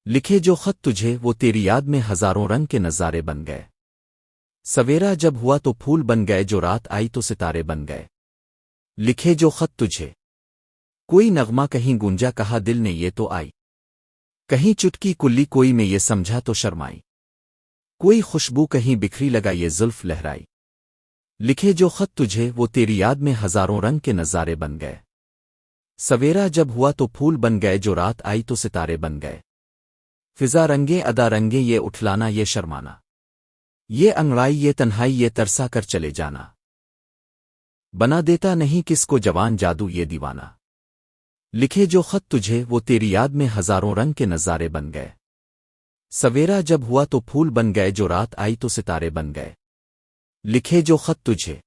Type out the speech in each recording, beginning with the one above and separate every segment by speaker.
Speaker 1: لکھے جو خط تجھے وہ تیری یاد میں ہزاروں رنگ کے نظارے بن گئے۔ سویرا جب ہوا تو پھول بن گئے، جو رات آئی تو ستارے بن گئے۔ لکھے جو خط تجھے کوئی نغمہ کہیں گونجا، کہا دل نے یہ تو آئی، کہیں چٹکی کلی کوئی میں یہ سمجھا تو شرمائی، کوئی خوشبو کہیں بکھری لگا یہ زلف لہرائی۔ لکھے جو خط تجھے وہ تیری یاد میں ہزاروں رنگ کے نظارے بن گئے۔ سویرا جب ہوا تو پھول بن گئے، جو رات آئی تو ستارے بن گئے۔ فضا رنگیں ادا رنگیں، یہ اٹھلانا یہ شرمانا، یہ انگڑائی یہ تنہائی، یہ ترسا کر چلے جانا، بنا دیتا نہیں کس کو جوان جادو یہ دیوانہ۔ لکھے جو خط تجھے وہ تیری یاد میں ہزاروں رنگ کے نظارے بن گئے۔ سویرا جب ہوا تو پھول بن گئے، جو رات آئی تو ستارے بن گئے۔ لکھے جو خط تجھے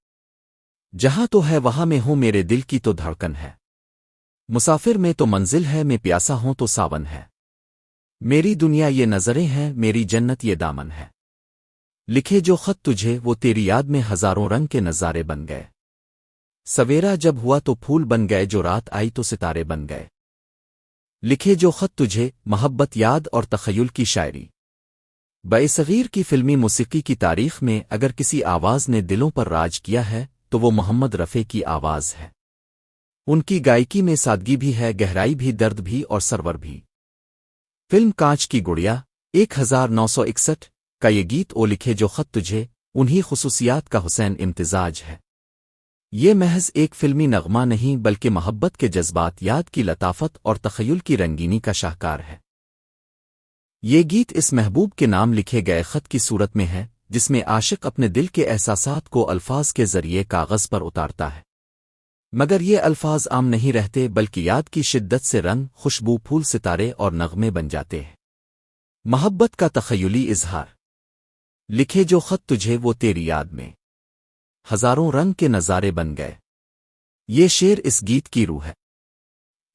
Speaker 1: جہاں تو ہے وہاں میں ہوں، میرے دل کی تو دھڑکن ہے، مسافر میں تو منزل ہے، میں پیاسا ہوں تو ساون ہے، میری دنیا یہ نظریں ہیں، میری جنت یہ دامن ہے۔ لکھے جو خط تجھے وہ تیری یاد میں ہزاروں رنگ کے نظارے بن گئے۔ سویرا جب ہوا تو پھول بن گئے، جو رات آئی تو ستارے بن گئے۔ لکھے جو خط تجھے محبت یاد اور تخیل کی شاعری۔ بصغیر کی فلمی موسیقی کی تاریخ میں اگر کسی آواز نے دلوں پر راج کیا ہے تو وہ محمد رفیع کی آواز ہے۔ ان کی گائیکی میں سادگی بھی ہے، گہرائی بھی، درد بھی اور سرور بھی۔ فلم کانچ کی گڑیا 1961 کا یہ گیت او لکھے جو خط تجھے انہی خصوصیات کا حسین امتزاج ہے۔ یہ محض ایک فلمی نغمہ نہیں بلکہ محبت کے جذبات، یاد کی لطافت اور تخیل کی رنگینی کا شاہکار ہے۔ یہ گیت اس محبوب کے نام لکھے گئے خط کی صورت میں ہے، جس میں عاشق اپنے دل کے احساسات کو الفاظ کے ذریعے کاغذ پر اتارتا ہے، مگر یہ الفاظ عام نہیں رہتے بلکہ یاد کی شدت سے رنگ، خوشبو، پھول، ستارے اور نغمے بن جاتے ہیں۔ محبت کا تخیلی اظہار۔ لکھے جو خط تجھے وہ تیری یاد میں ہزاروں رنگ کے نظارے بن گئے، یہ شعر اس گیت کی روح ہے۔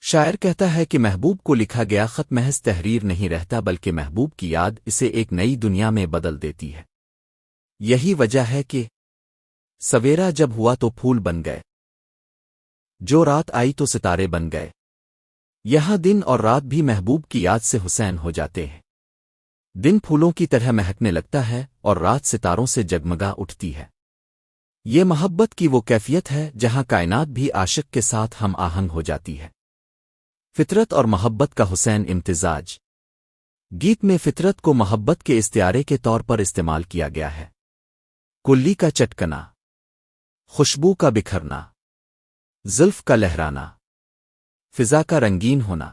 Speaker 1: شاعر کہتا ہے کہ محبوب کو لکھا گیا خط محض تحریر نہیں رہتا بلکہ محبوب کی یاد اسے ایک نئی دنیا میں بدل دیتی ہے۔ یہی وجہ ہے کہ سویرا جب ہوا تو پھول بن گئے، جو رات آئی تو ستارے بن گئے۔ یہاں دن اور رات بھی محبوب کی یاد سے حسین ہو جاتے ہیں۔ دن پھولوں کی طرح مہکنے لگتا ہے اور رات ستاروں سے جگمگا اٹھتی ہے۔ یہ محبت کی وہ کیفیت ہے جہاں کائنات بھی عاشق کے ساتھ ہم آہنگ ہو جاتی ہے۔ فطرت اور محبت کا حسین امتزاج۔ گیت میں فطرت کو محبت کے استعارے کے طور پر استعمال کیا گیا ہے۔ کلی کا چٹکنا، خوشبو کا بکھرنا، زلف کا لہرانا، فضا کا رنگین ہونا،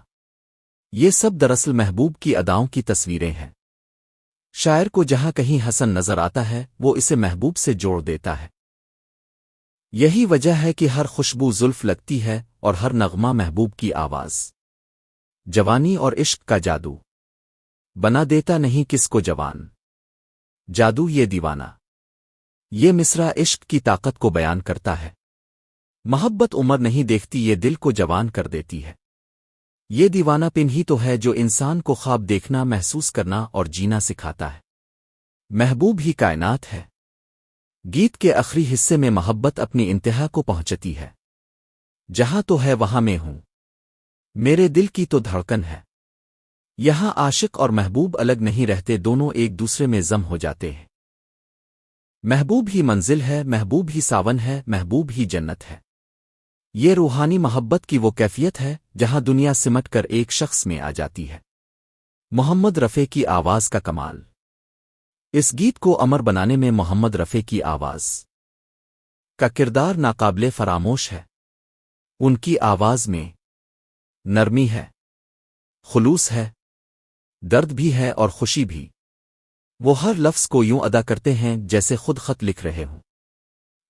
Speaker 1: یہ سب دراصل محبوب کی اداؤں کی تصویریں ہیں۔ شاعر کو جہاں کہیں حسن نظر آتا ہے وہ اسے محبوب سے جوڑ دیتا ہے۔ یہی وجہ ہے کہ ہر خوشبو زلف لگتی ہے اور ہر نغمہ محبوب کی آواز۔ جوانی اور عشق کا جادو۔ بنا دیتا نہیں کس کو جوان جادو یہ دیوانہ۔ یہ مصرع عشق کی طاقت کو بیان کرتا ہے۔ محبت عمر نہیں دیکھتی، یہ دل کو جوان کر دیتی ہے۔ یہ دیوانہ پن ہی تو ہے جو انسان کو خواب دیکھنا، محسوس کرنا اور جینا سکھاتا ہے۔ محبوب ہی کائنات ہے۔ گیت کے آخری حصے میں محبت اپنی انتہا کو پہنچتی ہے۔ جہاں تو ہے وہاں میں ہوں، میرے دل کی تو دھڑکن ہے۔ یہاں عاشق اور محبوب الگ نہیں رہتے، دونوں ایک دوسرے میں ضم ہو جاتے ہیں۔ محبوب ہی منزل ہے، محبوب ہی ساون ہے، محبوب ہی جنت ہے۔ یہ روحانی محبت کی وہ کیفیت ہے جہاں دنیا سمٹ کر ایک شخص میں آ جاتی ہے۔ محمد رفیع کی آواز کا کمال۔ اس گیت کو امر بنانے میں محمد رفیع کی آواز کا کردار ناقابل فراموش ہے۔ ان کی آواز میں نرمی ہے، خلوص ہے، درد بھی ہے اور خوشی بھی۔ وہ ہر لفظ کو یوں ادا کرتے ہیں جیسے خود خط لکھ رہے ہوں۔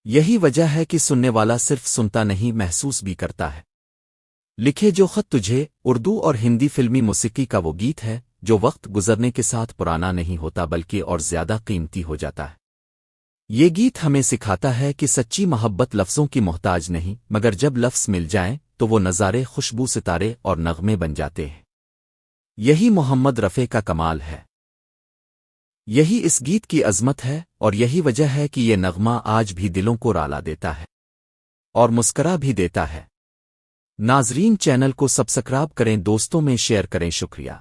Speaker 1: یہی وجہ ہے کہ سننے والا صرف سنتا نہیں، محسوس بھی کرتا ہے۔ لکھے جو خط تجھے اردو اور ہندی فلمی موسیقی کا وہ گیت ہے جو وقت گزرنے کے ساتھ پرانا نہیں ہوتا بلکہ اور زیادہ قیمتی ہو جاتا ہے۔ یہ گیت ہمیں سکھاتا ہے کہ سچی محبت لفظوں کی محتاج نہیں، مگر جب لفظ مل جائیں تو وہ نظارے، خوشبو، ستارے اور نغمے بن جاتے ہیں۔ یہی محمد رفیع کا کمال ہے، یہی اس گیت کی عظمت ہے اور یہی وجہ ہے کہ یہ نغمہ آج بھی دلوں کو رالا دیتا ہے اور مسکرا بھی دیتا ہے۔ ناظرین، چینل کو سبسکرائب کریں، دوستوں میں شیئر کریں، شکریہ۔